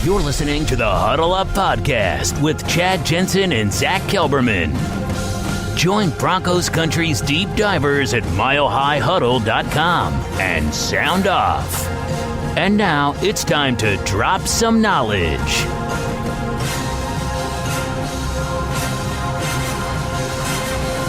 You're listening to the Huddle Up Podcast with Chad Jensen and Zack Kelberman. Join Broncos Country's deep divers at milehighhuddle.com and sound off. And now it's time to drop some knowledge.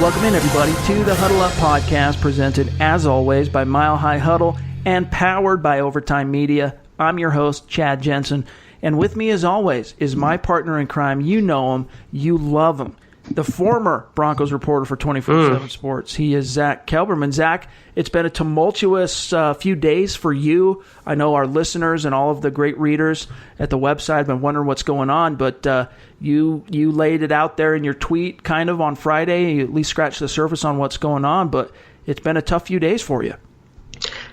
Welcome in, everybody, to the Huddle Up Podcast, presented, as always, by Mile High Huddle and powered by Overtime Media. I'm your host, Chad Jensen, and with me, as always, is my partner in crime. You know him. You love him. The former Broncos reporter for 24/7 Sports. He is Zack Kelberman. Zack, it's been a tumultuous few days for you. I know our listeners and all of the great readers at the website have been wondering what's going on, but you laid it out there in your tweet kind of on Friday. You at least scratched the surface on what's going on, but it's been a tough few days for you.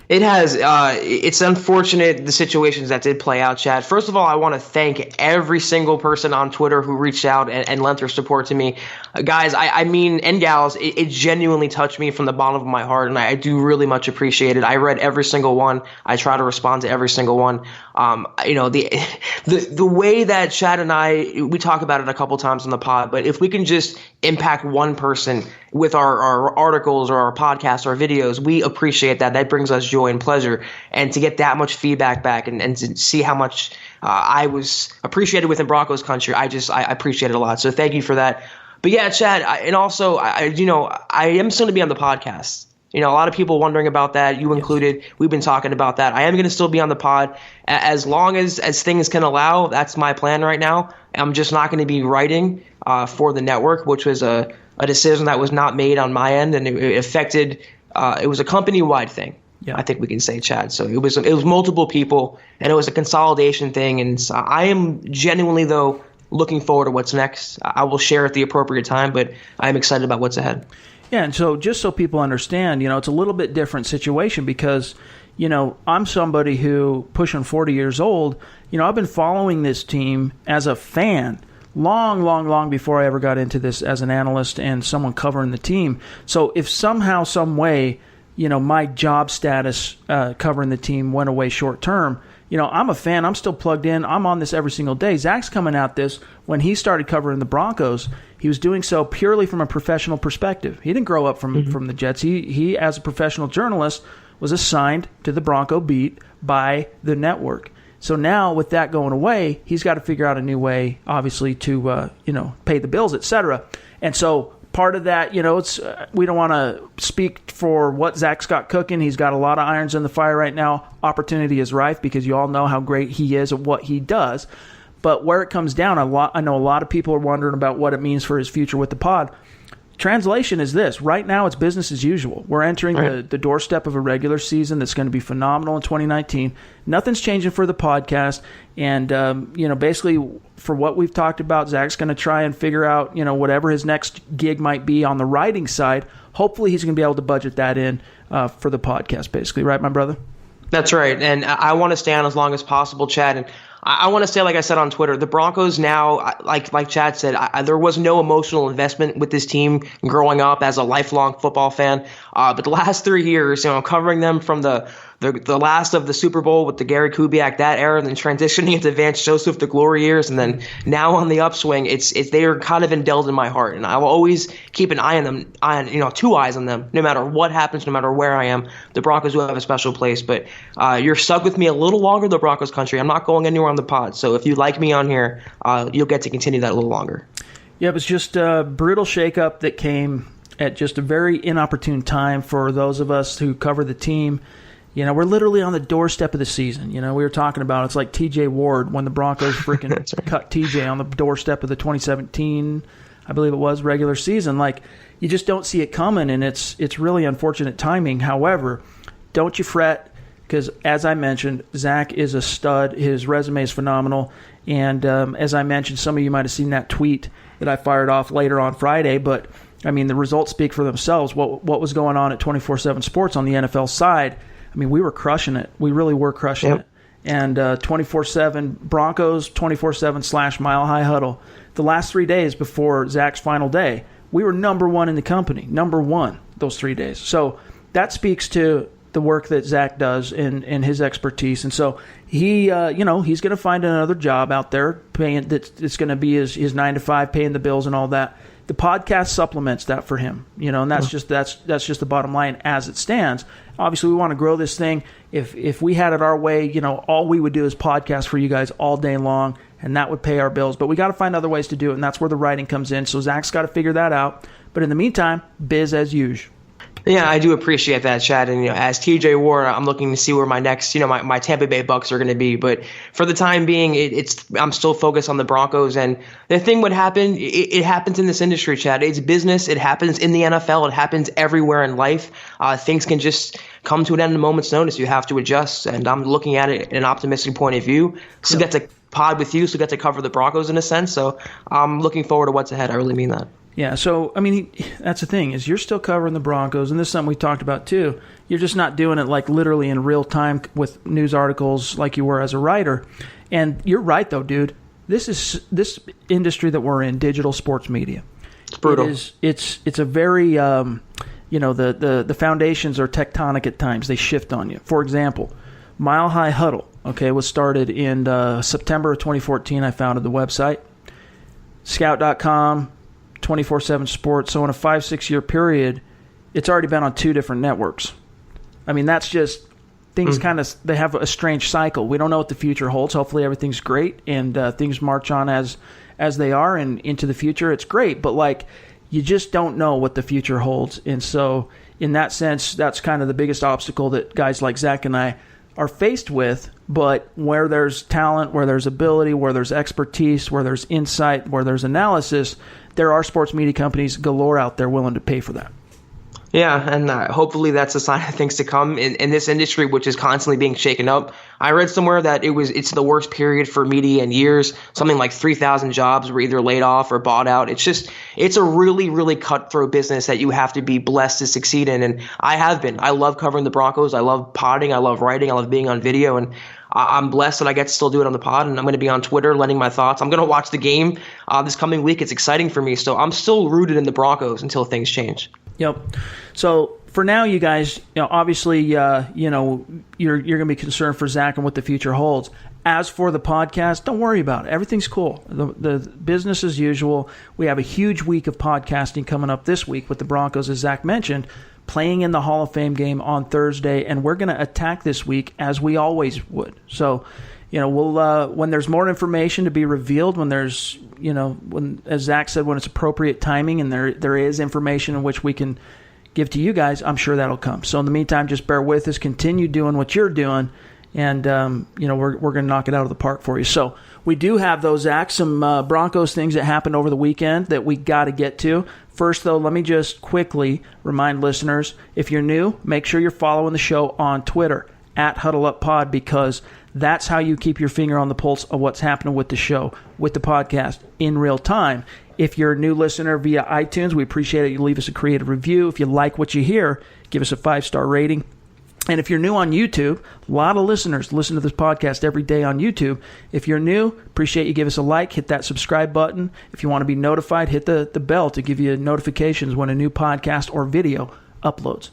It has. It's unfortunate, the situations that did play out, Chad. First of all, I want to thank every single person on Twitter who reached out and lent their support to me. Guys, I mean, and gals, it genuinely touched me from the bottom of my heart, and I do really much appreciate it. I read every single one. I try to respond to every single one. The way that Chad and we talk about it a couple times on the pod, but if we can just impact one person with our articles or our podcasts or our videos, we appreciate that. That brings us joy and pleasure. And to get that much feedback back and to see how much I was appreciated within Broncos country, I appreciate it a lot. So thank you for that. But yeah, Chad, I am still going to be on the podcast. You know, a lot of people wondering about that, you included. We've been talking about that. I am going to still be on the pod as long as things can allow. That's my plan right now. I'm just not going to be writing for the network, which was a decision that was not made on my end, and it affected. It was a company-wide thing. Yeah. I think we can say, Chad. So it was multiple people, and it was a consolidation thing. And so I am genuinely, though, looking forward to what's next. I will share at the appropriate time, but I'm excited about what's ahead. Yeah, and so just so people understand, it's a little bit different situation because, I'm somebody who, pushing 40 years old, I've been following this team as a fan long before I ever got into this as an analyst and someone covering the team. So if somehow, some way, my job status covering the team went away short term, I'm a fan. I'm still plugged in. I'm on this every single day. Zach's coming at this. When he started covering the Broncos, he was doing so purely from a professional perspective. He didn't grow up from the Jets. He, as a professional journalist, was assigned to the Bronco beat by the network. So now, with that going away, he's got to figure out a new way, obviously, to pay the bills, etc. And so part of that, it's we don't want to speak for what Zach's got cooking. He's got a lot of irons in the fire right now. Opportunity is rife because you all know how great he is at what he does. But where it comes down, I know a lot of people are wondering about what it means for his future with the pod. Translation is this. Right now, it's business as usual. We're entering the doorstep of a regular season that's going to be phenomenal in 2019. Nothing's changing for the podcast. And, basically for what we've talked about, Zach's going to try and figure out, whatever his next gig might be on the writing side. Hopefully he's going to be able to budget that in for the podcast, basically. Right, my brother? That's right. And I want to stay on as long as possible, Chad. And I want to say, like I said on Twitter, the Broncos now, like Chad said, there was no emotional investment with this team growing up as a lifelong football fan. But the last 3 years, covering them from the last of the Super Bowl with the Gary Kubiak, that era, and then transitioning into Vance Joseph, the glory years, and then now on the upswing, they are kind of indelled in my heart, and I will always keep an eye on them, 2 eyes on them, no matter what happens, no matter where I am. The Broncos will have a special place, but you're stuck with me a little longer, the Broncos country. I'm not going anywhere on the pod, so if you like me on here, you'll get to continue that a little longer. Yeah, it was just a brutal shakeup that came at just a very inopportune time for those of us who cover the team. We're literally on the doorstep of the season. We were talking about it's like T.J. Ward when the Broncos freaking cut T.J. on the doorstep of the 2017, I believe it was, regular season. Like, you just don't see it coming, and it's really unfortunate timing. However, don't you fret, because as I mentioned, Zach is a stud. His resume is phenomenal. And as I mentioned, some of you might have seen that tweet that I fired off later on Friday, but I mean, the results speak for themselves. What was going on at 24/7 Sports on the NFL side, I mean, we were crushing it. We really were crushing it. And 24/7 Broncos, 24/7 / Mile High Huddle. The last 3 days before Zach's final day, we were number one in the company. Number one those 3 days. So that speaks to the work that Zack does and his expertise. And so he, he's going to find another job out there paying it's going to be his 9-to-5, paying the bills and all that. The podcast supplements that for him, and that's just the bottom line as it stands. Obviously, we want to grow this thing. If we had it our way, all we would do is podcast for you guys all day long, and that would pay our bills. But we got to find other ways to do it, and that's where the writing comes in. So Zack's got to figure that out. But in the meantime, biz as usual. Yeah, I do appreciate that, Chad. And as TJ Ward, I'm looking to see where my next, my Tampa Bay Bucks are going to be. But for the time being, I'm still focused on the Broncos. And the thing would happen, it happens in this industry, Chad. It's business. It happens in the NFL. It happens everywhere in life. Things can just come to an end in a moment's notice. You have to adjust. And I'm looking at it in an optimistic point of view. So get to pod with you, so get to cover the Broncos in a sense. So I'm looking forward to what's ahead. I really mean that. Yeah, so, that's the thing, is you're still covering the Broncos, and this is something we talked about too. You're just not doing it like literally in real time with news articles like you were as a writer. And you're right, though, dude. This industry that we're in, digital sports media. It's brutal. It's a very, the foundations are tectonic at times. They shift on you. For example, Mile High Huddle, was started in September of 2014. I founded the website. Scout.com. 24/7 Sports. So in a 5-6 year period, it's already been on 2 different networks. That's just things they have a strange cycle. We don't know what the future holds. Hopefully everything's great and things march on as they are, and into the future it's great. But you just don't know what the future holds. And so in that sense, that's kind of the biggest obstacle that guys like Zack and I are faced with. But where there's talent, where there's ability, where there's expertise, where there's insight, where there's analysis, there are sports media companies galore out there willing to pay for that. Yeah, and hopefully that's a sign of things to come in this industry, which is constantly being shaken up. I read somewhere that it's the worst period for media in years. Something like 3,000 jobs were either laid off or bought out. It's a really, really cutthroat business that you have to be blessed to succeed in. And I have been. I love covering the Broncos. I love podding. I love writing. I love being on video. And I'm blessed that I get to still do it on the pod, and I'm going to be on Twitter lending my thoughts. I'm going to watch the game this coming week. It's exciting for me. So I'm still rooted in the Broncos until things change. Yep. So for now, you guys, obviously, you're going to be concerned for Zack and what the future holds. As for the podcast, don't worry about it. Everything's cool. The business as usual. We have a huge week of podcasting coming up this week with the Broncos, as Zack mentioned, playing in the Hall of Fame game on Thursday, and we're going to attack this week as we always would. So, we'll when there's more information to be revealed, when there's, when, as Zack said, when it's appropriate timing and there is information in which we can give to you guys, I'm sure that'll come. So in the meantime, just bear with us, continue doing what you're doing, and we're going to knock it out of the park for you. So we do have those, Zack, some Broncos things that happened over the weekend that we got to get to. First, though, let me just quickly remind listeners, if you're new, make sure you're following the show on Twitter, @HuddleUpPod, because that's how you keep your finger on the pulse of what's happening with the show, with the podcast, in real time. If you're a new listener via iTunes, we appreciate it. You leave us a creative review. If you like what you hear, give us a 5-star rating. And if you're new on YouTube, a lot of listeners listen to this podcast every day on YouTube. If you're new, appreciate you give us a like, hit that subscribe button. If you want to be notified, hit the bell to give you notifications when a new podcast or video uploads.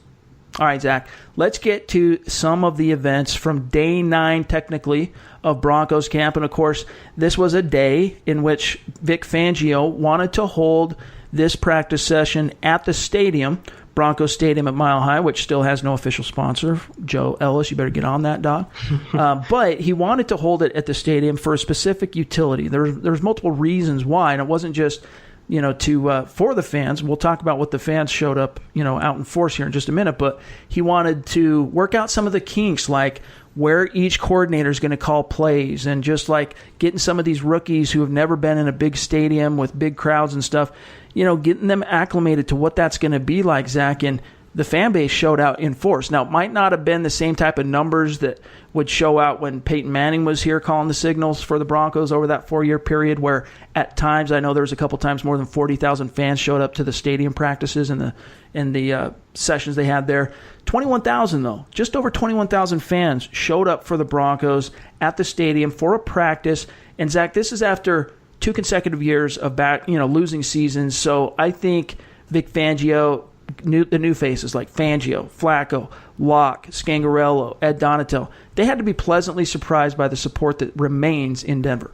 All right, Zack, let's get to some of the events from day 9, technically, of Broncos camp. And, of course, this was a day in which Vic Fangio wanted to hold this practice session at the stadium, Broncos Stadium at Mile High, which still has no official sponsor. Joe Ellis, you better get on that, dog. But he wanted to hold it at the stadium for a specific utility. There's multiple reasons why, and it wasn't just for the fans. We'll talk about what the fans showed up, out in force here in just a minute. But he wanted to work out some of the kinks, like where each coordinator is going to call plays, and just like getting some of these rookies who have never been in a big stadium with big crowds and stuff, getting them acclimated to what that's going to be like, Zack. And the fan base showed out in force. Now, it might not have been the same type of numbers that would show out when Peyton Manning was here calling the signals for the Broncos over that 4-year period, where at times, I know there was a couple times more than 40,000 fans showed up to the stadium practices and the sessions they had there. 21,000, though. Just over 21,000 fans showed up for the Broncos at the stadium for a practice. And, Zack, this is after 2 consecutive years of losing seasons. So I think Vic Fangio the new faces like Fangio, Flacco, Locke, Scangarello, Ed Donatel, they had to be pleasantly surprised by the support that remains in Denver.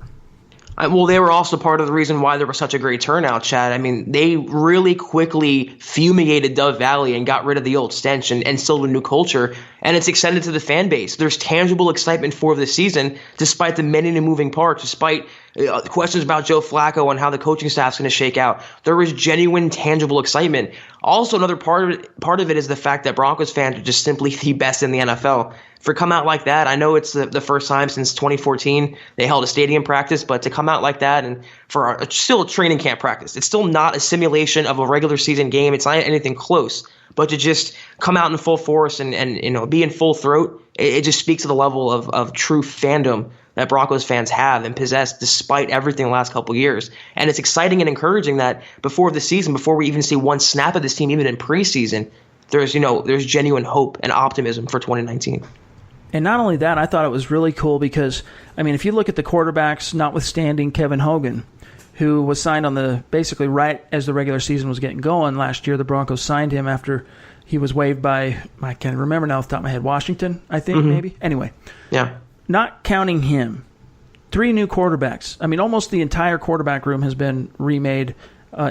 Well, they were also part of the reason why there was such a great turnout, Chad. I mean, they really quickly fumigated Dove Valley and got rid of the old stench and instilled a new culture, and it's extended to the fan base. There's tangible excitement for the season, despite the many new moving parts, despite questions about Joe Flacco and how the coaching staff's going to shake out. There was genuine, tangible excitement. Also, another part of it is the fact that Broncos fans are just simply the best in the NFL. For come out like that, I know it's the first time since 2014 they held a stadium practice, but to come out like that and for still a training camp practice, it's still not a simulation of a regular season game. It's not anything close, but to just come out in full force and be in full throat, it just speaks to the level of true fandom that Broncos fans have and possess despite everything the last couple of years. And it's exciting and encouraging that before the season, before we even see one snap of this team, even in preseason, there's genuine hope and optimism for 2019. And not only that, I thought it was really cool because, I mean, if you look at the quarterbacks, notwithstanding Kevin Hogan, who was signed on basically right as the regular season was getting going last year, the Broncos signed him after he was waived by, I can't remember now off the top of my head, Washington, I think, maybe? Anyway. Yeah. Not counting him, 3 new quarterbacks. I mean, almost the entire quarterback room has been remade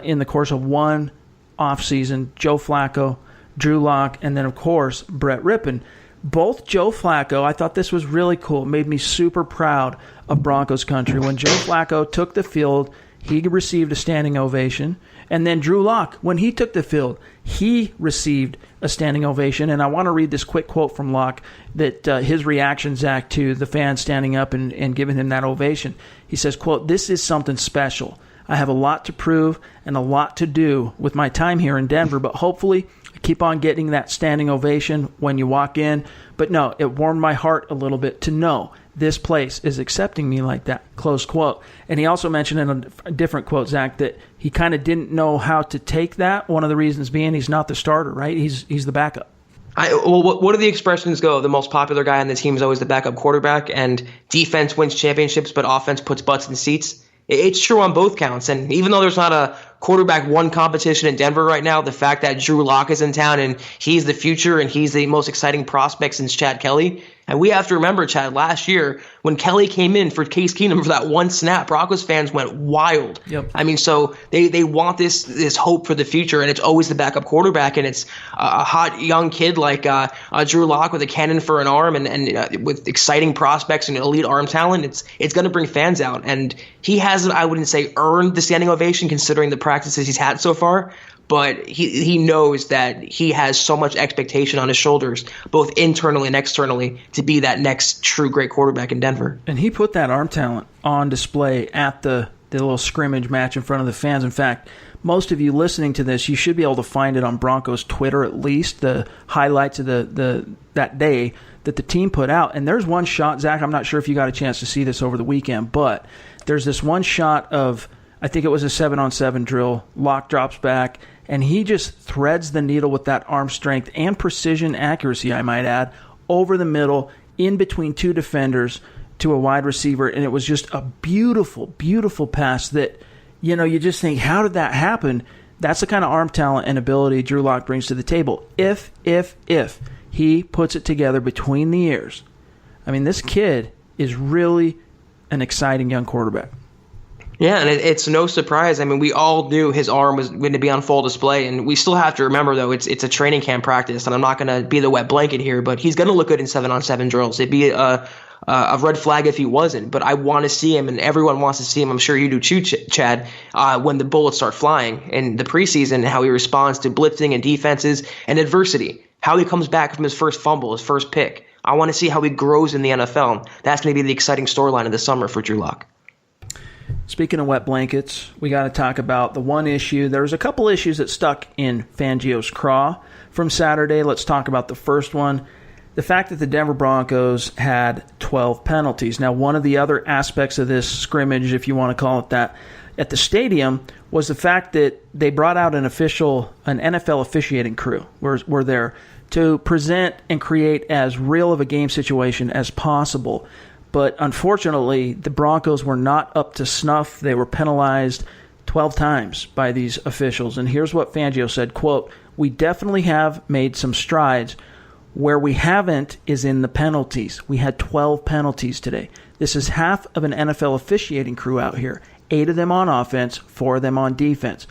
in the course of one offseason. Joe Flacco, Drew Lock, and then, of course, Brett Rippon. Both Joe Flacco, I thought this was really cool. It made me super proud of Broncos country. When Joe Flacco took the field, he received a standing ovation. And then Drew Lock, when he took the field, he received a standing ovation. And I want to read this quick quote from Lock, that his reaction, Zach, to the fans standing up and giving him that ovation. He says, quote, "This is something special. I have a lot to prove and a lot to do with my time here in Denver, but hopefully keep on getting that standing ovation when you walk in. But no, it warmed my heart a little bit to know this place is accepting me like that," close quote. And he also mentioned in a different quote, Zach, that he kind of didn't know how to take that. One of the reasons being he's not the starter, right? He's the backup. What do the expressions go? The most popular guy on the team is always the backup quarterback, and defense wins championships, but offense puts butts in seats. It's true on both counts. And even though there's not a quarterback one competition in Denver right now, the fact that Drew Lock is in town and he's the future and he's the most exciting prospect since Chad Kelly. And we have to remember, Chad, last year when Kelly came in for Case Keenum for that one snap, Broncos fans went wild. Yep. I mean, so they want this hope for the future, and it's always the backup quarterback, and it's a hot young kid like Drew Lock with a cannon for an arm and with exciting prospects and elite arm talent. It's going to bring fans out, and he hasn't, I wouldn't say, earned the standing ovation considering the practices he's had so far. But he knows that he has so much expectation on his shoulders, both internally and externally, to be that next true great quarterback in Denver. And he put that arm talent on display at the little scrimmage match in front of the fans. In fact, most of you listening to this, you should be able to find it on Broncos Twitter at least, the highlights of that day that the team put out. And there's one shot, Zach, I'm not sure if you got a chance to see this over the weekend, but there's this one shot of, I think it was a 7-on-7 drill. Lock drops back, and he just threads the needle with that arm strength and precision accuracy, I might add, over the middle, in between 2 defenders to a wide receiver. And it was just a beautiful, beautiful pass that, you just think, how did that happen? That's the kind of arm talent and ability Drew Lock brings to the table. If he puts it together between the ears. I mean, this kid is really an exciting young quarterback. Yeah, and it's no surprise. I mean, we all knew his arm was going to be on full display, and we still have to remember, though, it's a training camp practice, and I'm not going to be the wet blanket here, but he's going to look good in 7-on-7 drills. It'd be a red flag if he wasn't, but I want to see him, and everyone wants to see him. I'm sure you do too, Chad, when the bullets start flying in the preseason, how he responds to blitzing and defenses and adversity, how he comes back from his first fumble, his first pick. I want to see how he grows in the NFL. That's going to be the exciting storyline of the summer for Drew Lock. Speaking of wet blankets, we got to talk about the one issue. There was a couple issues that stuck in Fangio's craw from Saturday. Let's talk about the first one. The fact that the Denver Broncos had 12 penalties. Now, one of the other aspects of this scrimmage, if you want to call it that, at the stadium was the fact that they brought out an NFL officiating crew. Were there to present and create as real of a game situation as possible. But unfortunately, the Broncos were not up to snuff. They were penalized 12 times by these officials. And here's what Fangio said, quote, we definitely have made some strides. Where we haven't is in the penalties. We had 12 penalties today. This is half of an NFL officiating crew out here. 8 of them on offense, 4 of them on defense.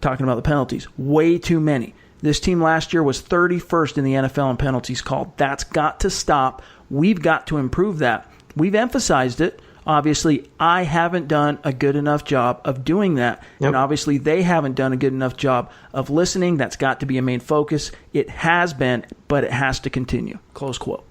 Talking about the penalties, way too many. This team last year was 31st in the NFL in penalties called. That's got to stop. We've got to improve that. We've emphasized it. Obviously, I haven't done a good enough job of doing that. Yep. And obviously, they haven't done a good enough job of listening. That's got to be a main focus. It has been, but it has to continue. Close quote.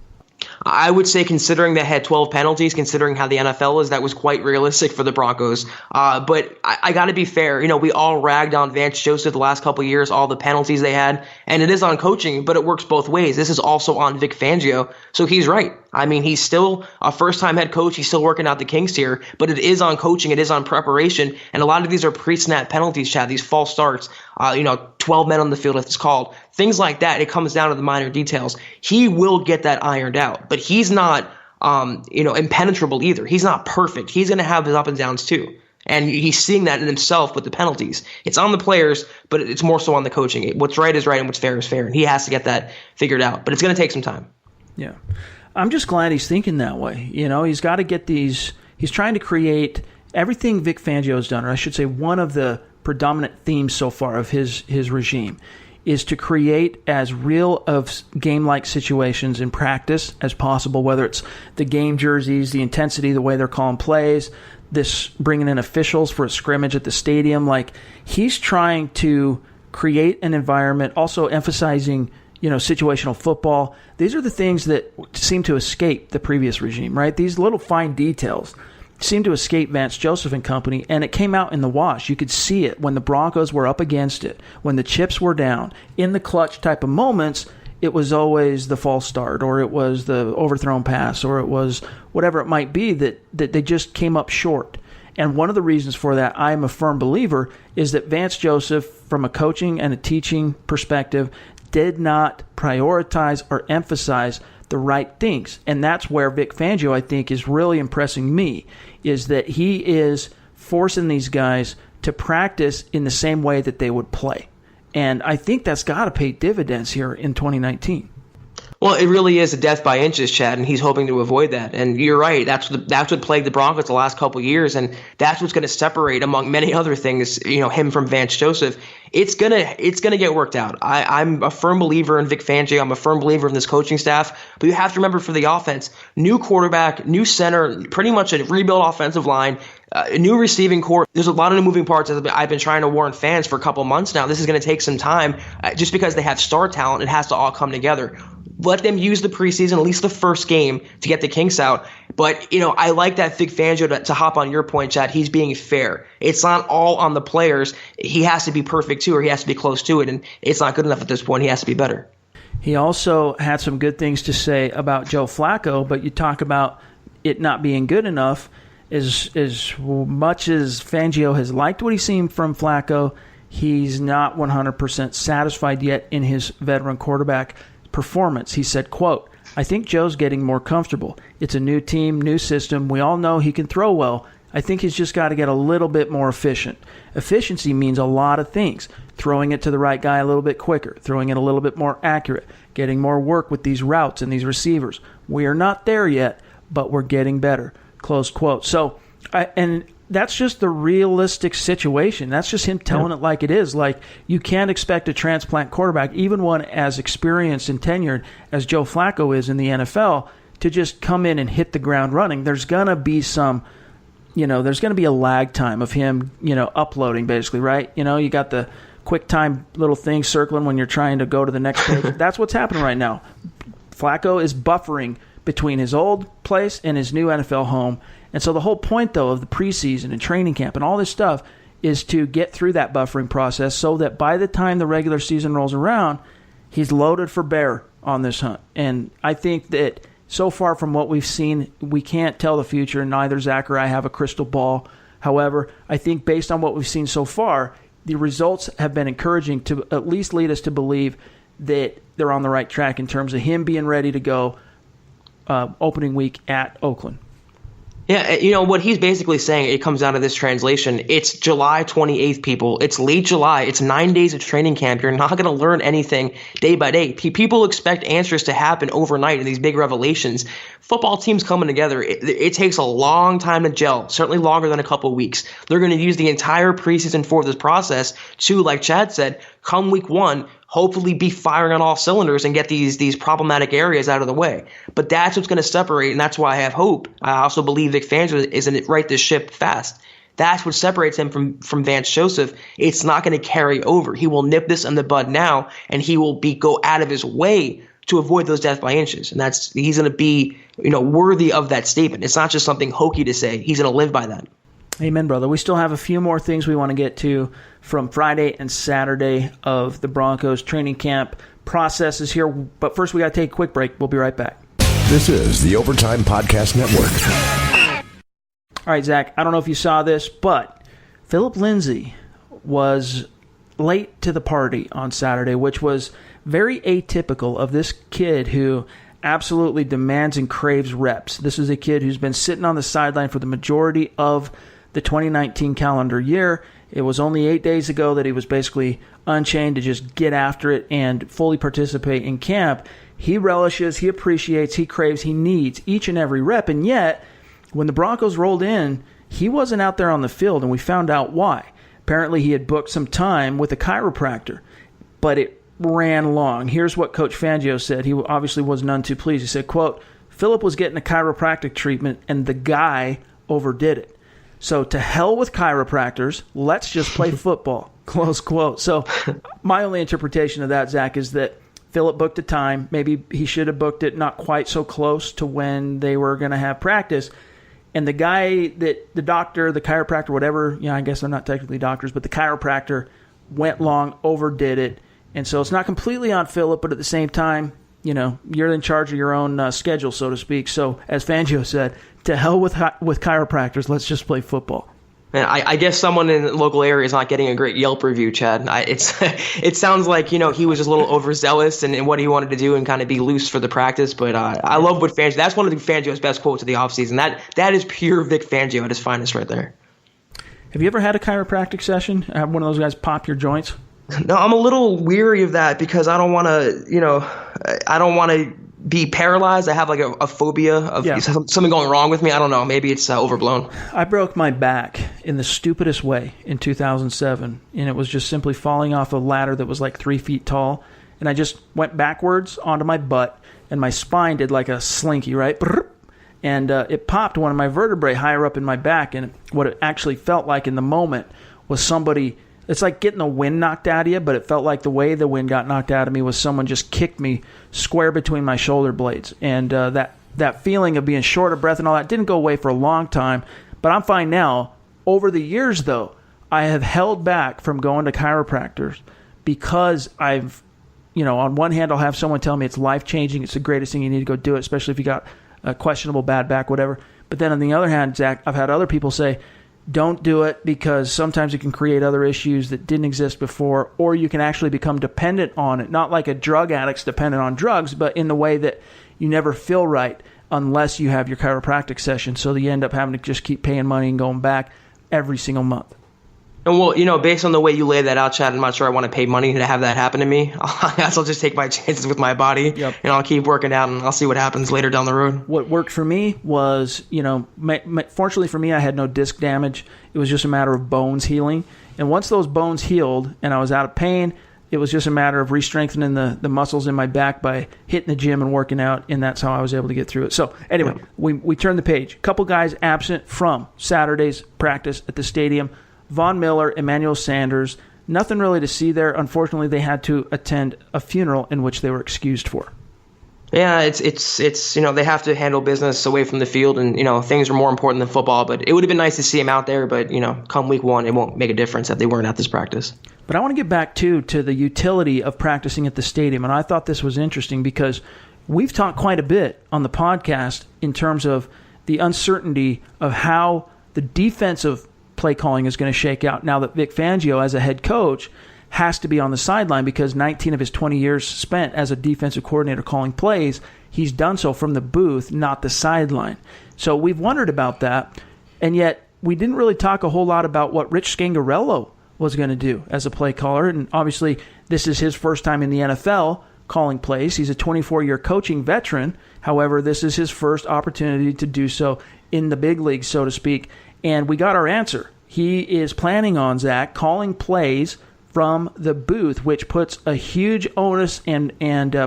I would say, considering they had 12 penalties, considering how the NFL is, that was quite realistic for the Broncos. But I got to be fair. We all ragged on Vance Joseph the last couple of years, all the penalties they had. And it is on coaching, but it works both ways. This is also on Vic Fangio. So he's right. I mean, he's still a first-time head coach. He's still working out the kinks here. But it is on coaching. It is on preparation. And a lot of these are pre-snap penalties, Chad, these false starts. 12 men on the field, if it's called. Things like that. It comes down to the minor details. He will get that ironed out. But he's not, impenetrable either. He's not perfect. He's going to have his up and downs too. And he's seeing that in himself with the penalties. It's on the players, but it's more so on the coaching. What's right is right and what's fair is fair. And he has to get that figured out. But it's going to take some time. Yeah. I'm just glad he's thinking that way. He's got to get these. He's trying to create everything Vic Fangio has done, or I should say one of the predominant themes so far of his regime is to create as real of game-like situations in practice as possible, whether it's the game jerseys, the intensity, the way they're calling plays, this bringing in officials for a scrimmage at the stadium. Like, he's trying to create an environment, also emphasizing, situational football. These are the things that seem to escape the previous regime, right? These little fine details seemed to escape Vance Joseph and company, and it came out in the wash. You could see it when the Broncos were up against it, when the chips were down. In the clutch type of moments, it was always the false start, or it was the overthrown pass, or it was whatever it might be that they just came up short. And one of the reasons for that, I am a firm believer, is that Vance Joseph, from a coaching and a teaching perspective, did not prioritize or emphasize the right things. And that's where Vic Fangio, I think, is really impressing me, is that he is forcing these guys to practice in the same way that they would play. And I think that's got to pay dividends here in 2019. Well, it really is a death by inches, Chad, and he's hoping to avoid that. And you're right. That's what plagued the Broncos the last couple of years, and that's what's going to separate, among many other things, him from Vance Joseph. It's gonna get worked out. I'm a firm believer in Vic Fangio. I'm a firm believer in this coaching staff. But you have to remember, for the offense, new quarterback, new center, pretty much a rebuilt offensive line, a new receiving core. There's a lot of new moving parts. I've been trying to warn fans for a couple months now. This is going to take some time. Just because they have star talent, it has to all come together. Let them use the preseason, at least the first game, to get the kinks out. But, I like that Vic Fangio, to hop on your point, Chad. He's being fair. It's not all on the players. He has to be perfect too, or he has to be close to it. And it's not good enough at this point. He has to be better. He also had some good things to say about Joe Flacco, but you talk about it not being good enough. As much as Fangio has liked what he's seen from Flacco, he's not 100% satisfied yet in his veteran quarterback performance. He said, quote, "I think Joe's getting more comfortable. It's a new team, new system. We all know he can throw well. I think he's just got to get a little bit more efficient." Efficiency means a lot of things. Throwing it to the right guy a little bit quicker, throwing it a little bit more accurate, getting more work with these routes and these receivers. We are not there yet, but we're getting better. Close quote. So, and that's just the realistic situation. That's just him telling it like it is. Like, you can't expect a transplant quarterback, even one as experienced and tenured as Joe Flacco is in the NFL, to just come in and hit the ground running. There's going to be some, there's going to be a lag time of him, uploading basically, right? You got the quick time little thing circling when you're trying to go to the next page. That's what's happening right now. Flacco is buffering between his old place and his new NFL home. And so the whole point, though, of the preseason and training camp and all this stuff is to get through that buffering process so that by the time the regular season rolls around, he's loaded for bear on this hunt. And I think that so far from what we've seen, we can't tell the future. Neither Zach or I have a crystal ball. However, I think based on what we've seen so far, the results have been encouraging to at least lead us to believe that they're on the right track in terms of him being ready to go opening week at Oakland. Yeah, what he's basically saying, it comes down to this translation. It's July 28th, people. It's late July. It's 9 days of training camp. You're not going to learn anything day by day. People expect answers to happen overnight in these big revelations. Football teams coming together, it takes a long time to gel, certainly longer than a couple of weeks. They're going to use the entire preseason for this process to, like Chad said, come week one, hopefully be firing on all cylinders and get these problematic areas out of the way. But that's what's going to separate, and that's why I have hope. I also believe Vic Fangio is going to right this ship fast. That's what separates him from Vance Joseph. It's not going to carry over. He will nip this in the bud now, and he will go out of his way to avoid those death by inches. And he's going to be worthy of that statement. It's not just something hokey to say. He's going to live by that. Amen, brother. We still have a few more things we want to get to from Friday and Saturday of the Broncos training camp processes here. But first, we got to take a quick break. We'll be right back. This is the Overtime Podcast Network. All right, Zach, I don't know if you saw this, but Phillip Lindsay was late to the party on Saturday, which was very atypical of this kid who absolutely demands and craves reps. This is a kid who's been sitting on the sideline for the majority of the 2019 calendar year. It was only 8 days ago that he was basically unchained to just get after it and fully participate in camp. He relishes, he appreciates, he craves, he needs each and every rep. And yet, when the Broncos rolled in, he wasn't out there on the field, and we found out why. Apparently, he had booked some time with a chiropractor, but it ran long. Here's what Coach Fangio said. He obviously was none too pleased. He said, quote, "Phillip was getting a chiropractic treatment, and the guy overdid it. So to hell with chiropractors, let's just play football." Close quote. So my only interpretation of that, Zach, is that Phillip booked a time. Maybe he should have booked it not quite so close to when they were going to have practice. And the guy that the doctor, the chiropractor, whatever, I guess they're not technically doctors, but the chiropractor went long, overdid it. And so it's not completely on Phillip, but at the same time, you're in charge of your own schedule, so to speak. So as Fangio said, to hell with chiropractors, let's just play football. And I guess someone in the local area is not getting a great Yelp review, Chad. It sounds like, he was just a little overzealous in what he wanted to do and kind of be loose for the practice. But I love what Fangio – that's one of Fangio's best quotes of the offseason. That is pure Vic Fangio at his finest right there. Have you ever had a chiropractic session? Have one of those guys pop your joints? No, I'm a little weary of that because I don't want to be paralyzed. I have like a phobia of something going wrong with me. I don't know. Maybe it's overblown. I broke my back in the stupidest way in 2007, and it was just simply falling off a ladder that was like 3 feet tall, and I just went backwards onto my butt, and my spine did like a slinky, right? And it popped one of my vertebrae higher up in my back, and what it actually felt like in the moment was somebody... It's like getting the wind knocked out of you, but it felt like the way the wind got knocked out of me was someone just kicked me square between my shoulder blades. And that feeling of being short of breath and all that didn't go away for a long time, but I'm fine now. Over the years, though, I have held back from going to chiropractors because I've, on one hand, I'll have someone tell me it's life-changing, it's the greatest thing, you need to go do it, especially if you got a questionable bad back, whatever. But then on the other hand, Zach, I've had other people say, don't do it because sometimes it can create other issues that didn't exist before, or you can actually become dependent on it. Not like a drug addict's dependent on drugs, but in the way that you never feel right unless you have your chiropractic session. So that you end up having to just keep paying money and going back every single month. And well, based on the way you lay that out, Chad, I'm not sure I want to pay money to have that happen to me. I guess I'll just take my chances with my body, and I'll keep working out, and I'll see what happens later down the road. What worked for me was, fortunately for me, I had no disc damage. It was just a matter of bones healing. And once those bones healed and I was out of pain, it was just a matter of re-strengthening the muscles in my back by hitting the gym and working out, and that's how I was able to get through it. So anyway, we turned the page. A couple guys absent from Saturday's practice at the stadium. Von Miller, Emmanuel Sanders, nothing really to see there. Unfortunately, they had to attend a funeral in which they were excused for. Yeah, it's they have to handle business away from the field, and things are more important than football. But it would have been nice to see them out there. But come week one, it won't make a difference if they weren't at this practice. But I want to get back to the utility of practicing at the stadium, and I thought this was interesting because we've talked quite a bit on the podcast in terms of the uncertainty of how the defensive play calling is going to shake out now that Vic Fangio, as a head coach, has to be on the sideline because 19 of his 20 years spent as a defensive coordinator calling plays, he's done so from the booth, not the sideline. So we've wondered about that, and yet we didn't really talk a whole lot about what Rich Scangarello was going to do as a play caller. And obviously, this is his first time in the NFL calling plays. He's a 24-year coaching veteran. However, this is his first opportunity to do so in the big leagues, so to speak. And we got our answer. He is planning on, Zach, calling plays from the booth, which puts a huge onus and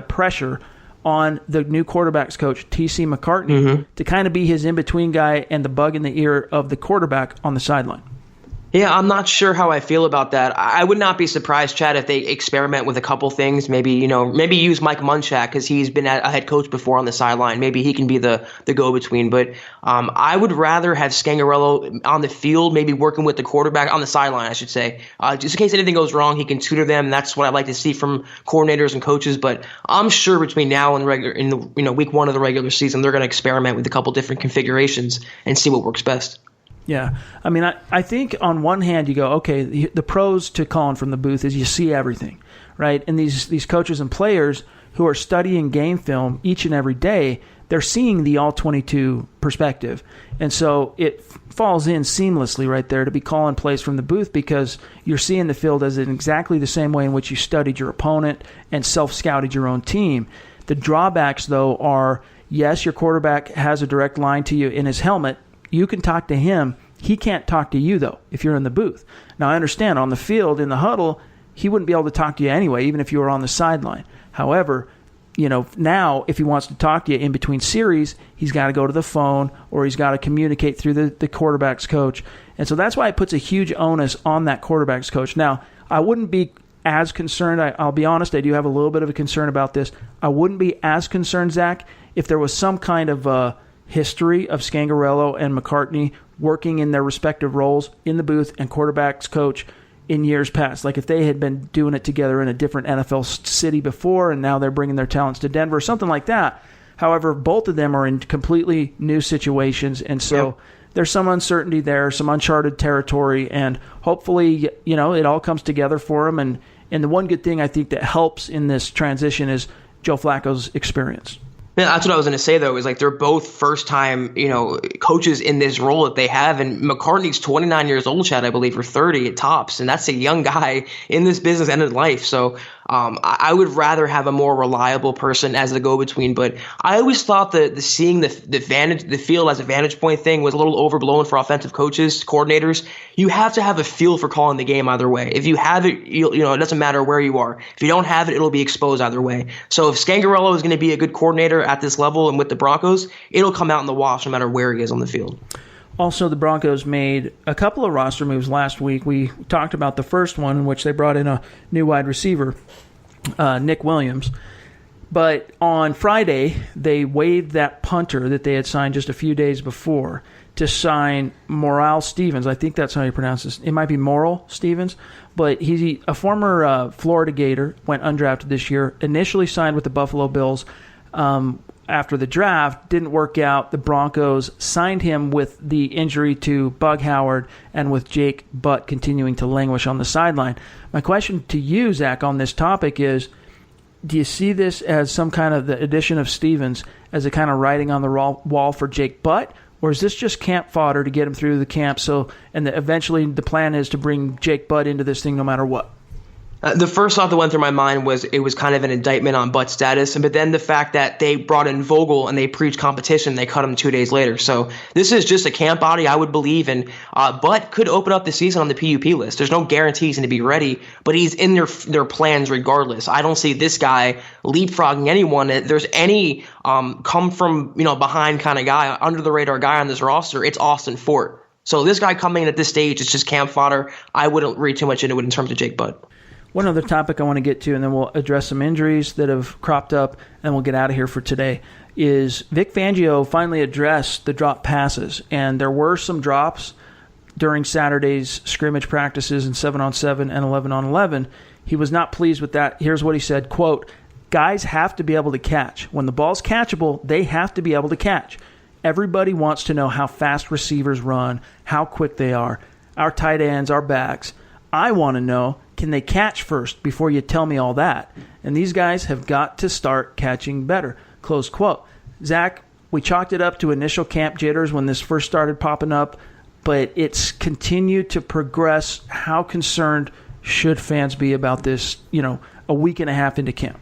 pressure on the new quarterbacks coach, T.C. McCartney, to kind of be his in-between guy and the bug in the ear of the quarterback on the sideline. Yeah, I'm not sure how I feel about that. I would not be surprised, Chad, if they experiment with a couple things. Maybe use Mike Munchak because he's been a head coach before on the sideline. Maybe he can be the go-between. But I would rather have Scangarello on the field, maybe working with the quarterback on the sideline, I should say. Just in case anything goes wrong, he can tutor them. That's what I'd like to see from coordinators and coaches. But I'm sure between now and week one of the regular season, they're going to experiment with a couple different configurations and see what works best. Yeah. I mean, I think on one hand you go, okay, the pros to calling from the booth is you see everything, right? And these coaches and players who are studying game film each and every day, they're seeing the all-22 perspective. And so it falls in seamlessly right there to be calling plays from the booth because you're seeing the field as in exactly the same way in which you studied your opponent and self-scouted your own team. The drawbacks, though, are, yes, your quarterback has a direct line to you in his helmet. You can talk to him. He can't talk to you, though, if you're in the booth. Now, I understand on the field, in the huddle, he wouldn't be able to talk to you anyway, even if you were on the sideline. However, now if he wants to talk to you in between series, he's got to go to the phone or he's got to communicate through the quarterback's coach. And so that's why it puts a huge onus on that quarterback's coach. Now, I wouldn't be as concerned. I'll be honest, I do have a little bit of a concern about this. I wouldn't be as concerned, Zach, if there was some kind of history of Scangarello and McCartney working in their respective roles in the booth and quarterback's coach in years past. Like if they had been doing it together in a different NFL city before and now they're bringing their talents to Denver, something like that. However, both of them are in completely new situations, and so there's some uncertainty there, some uncharted territory, and hopefully, it all comes together for them. And the one good thing I think that helps in this transition is Joe Flacco's experience. Yeah, that's what I was going to say, though, is like they're both first-time, coaches in this role that they have. And McCartney's 29 years old, Chad, I believe, or 30 at tops. And that's a young guy in this business and in life. So I would rather have a more reliable person as the go-between. But I always thought that seeing the field as a vantage point thing was a little overblown for offensive coaches, coordinators. You have to have a feel for calling the game either way. If you have it, it doesn't matter where you are. If you don't have it, it'll be exposed either way. So if Scangarello is going to be a good coordinator at this level and with the Broncos, it'll come out in the wash no matter where he is on the field. Also, the Broncos made a couple of roster moves last week. We talked about the first one in which they brought in a new wide receiver, Nick Williams. But on Friday, they waived that punter that they had signed just a few days before to sign Morale Stevens. I think that's how you pronounce this. It might be Morale Stevens. But he's a former Florida Gator, went undrafted this year, initially signed with the Buffalo Bills. After the draft, didn't work out. The Broncos signed him with the injury to Bug Howard and with Jake Butt continuing to languish on the sideline. My question to you, Zach, on this topic is, do you see this as some kind of the addition of Stevens as a kind of writing on the wall for Jake Butt, or is this just camp fodder to get him through the camp? Eventually the plan is to bring Jake Butt into this thing no matter what? The first thought that went through my mind was it was kind of an indictment on Butt's status, but then the fact that they brought in Vogel and they preached competition, they cut him 2 days later. So this is just a camp body, I would believe, and Butt could open up the season on the PUP list. There's no guarantee he's going to be ready, but he's in their plans regardless. I don't see this guy leapfrogging anyone. If there's any come from behind kind of guy, under the radar guy on this roster, it's Austin Fort. So this guy coming in at this stage is just camp fodder. I wouldn't read too much into it in terms of Jake Butt. One other topic I want to get to, and then we'll address some injuries that have cropped up, and we'll get out of here for today, is Vic Fangio finally addressed the drop passes. And there were some drops during Saturday's scrimmage practices in 7-on-7 and 11-on-11. He was not pleased with that. Here's what he said, quote, "Guys have to be able to catch. When the ball's catchable, they have to be able to catch. Everybody wants to know how fast receivers run, how quick they are, our tight ends, our backs. I want to know, can they catch first before you tell me all that? And these guys have got to start catching better." close quote. Zach, we chalked it up to initial camp jitters when this first started popping up, but it's continued to progress. How concerned should fans be about this, a week and a half into camp?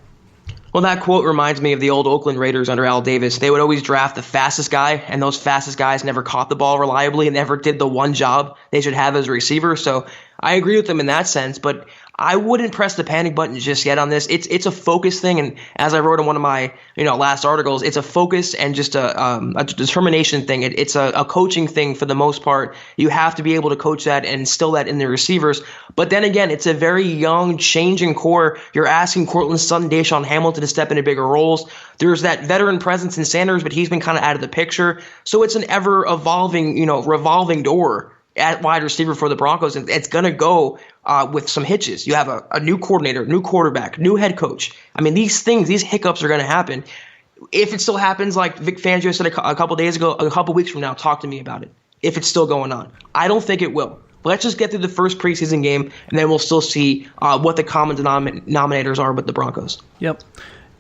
Well, that quote reminds me of the old Oakland Raiders under Al Davis. They would always draft the fastest guy, and those fastest guys never caught the ball reliably and never did the one job they should have as a receiver. So I agree with them in that sense, but I wouldn't press the panic button just yet on this. It's a focus thing, and as I wrote in one of my last articles, it's a focus and just a determination thing. It's a coaching thing for the most part. You have to be able to coach that and instill that in the receivers. But then again, it's a very young, changing core. You're asking Cortland Sutton, Deshaun Hamilton to step into bigger roles. There's that veteran presence in Sanders, but he's been kind of out of the picture. So it's an ever-evolving, revolving door at wide receiver for the Broncos, and it's going to go with some hitches. You have a new coordinator, new quarterback, new head coach. I mean, these hiccups are going to happen. If it still happens, like Vic Fangio said a couple days ago, a couple weeks from now, talk to me about it. If it's still going on. I don't think it will. Let's just get through the first preseason game, and then we'll still see what the common denominators are with the Broncos. Yep.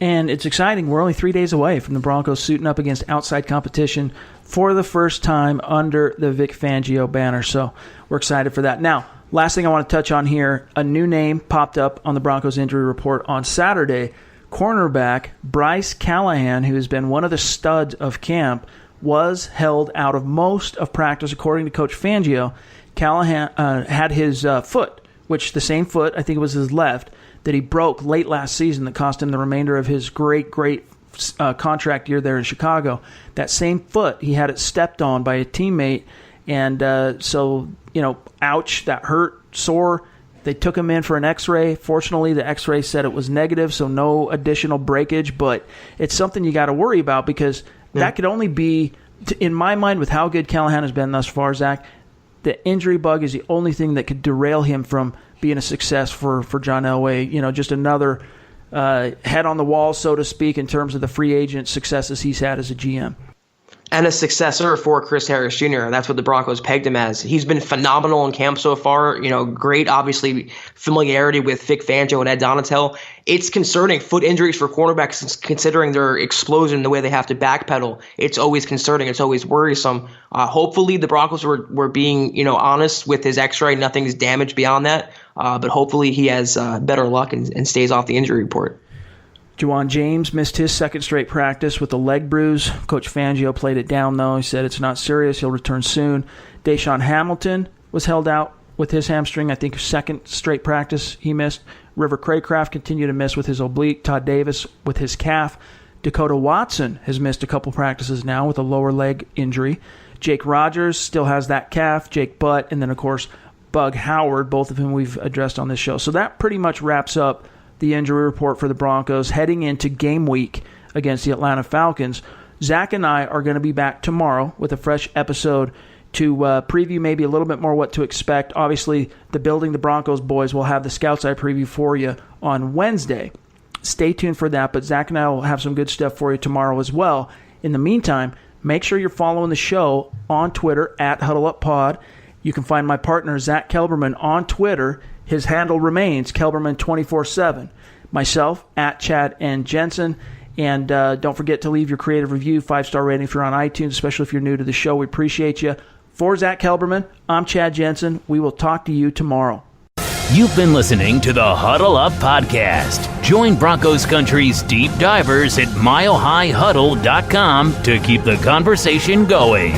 And it's exciting. We're only 3 days away from the Broncos suiting up against outside competition for the first time under the Vic Fangio banner. So we're excited for that. Now, last thing I want to touch on here, a new name popped up on the Broncos injury report on Saturday. Cornerback Bryce Callahan, who has been one of the studs of camp, was held out of most of practice, according to Coach Fangio. Callahan had his foot, which the same foot, I think it was his left, that he broke late last season that cost him the remainder of his great contract year there in Chicago. That same foot, he had it stepped on by a teammate, and so, ouch, that hurt, sore. They took him in for an x-ray. Fortunately, the x-ray said it was negative, so no additional breakage, but it's something you got to worry about because that could only be, in my mind, with how good Callahan has been thus far, Zach, the injury bug is the only thing that could derail him from being a success for John Elway. Just another head on the wall, so to speak, in terms of the free agent successes he's had as a GM. And a successor for Chris Harris Jr. That's what the Broncos pegged him as. He's been phenomenal in camp so far. Great, obviously, familiarity with Vic Fangio and Ed Donatel. It's concerning. Foot injuries for cornerbacks, considering their explosion, the way they have to backpedal. It's always concerning. It's always worrisome. Hopefully, the Broncos were being, honest with his X-ray. Nothing's damaged beyond that. But hopefully, he has better luck and stays off the injury report. Juwan James missed his second straight practice with a leg bruise. Coach Fangio played it down, though. He said it's not serious. He'll return soon. Deshaun Hamilton was held out with his hamstring. I think second straight practice he missed. River Craycraft continued to miss with his oblique. Todd Davis with his calf. Dakota Watson has missed a couple practices now with a lower leg injury. Jake Rogers still has that calf. Jake Butt, and then, of course, Bug Howard, both of whom we've addressed on this show. So that pretty much wraps up the injury report for the Broncos heading into game week against the Atlanta Falcons. Zach and I are going to be back tomorrow with a fresh episode to preview maybe a little bit more what to expect. Obviously, the Building the Broncos boys will have the Scouts Eye preview for you on Wednesday. Stay tuned for that, but Zach and I will have some good stuff for you tomorrow as well. In the meantime, make sure you're following the show on Twitter at HuddleUpPod. You can find my partner, Zack Kelberman, on Twitter. His handle remains Kelberman247. Myself, at Chad and Jensen. And don't forget to leave your creative review, 5-star rating if you're on iTunes, especially if you're new to the show. We appreciate you. For Zack Kelberman, I'm Chad Jensen. We will talk to you tomorrow. You've been listening to the Huddle Up Podcast. Join Broncos Country's deep divers at milehighhuddle.com to keep the conversation going.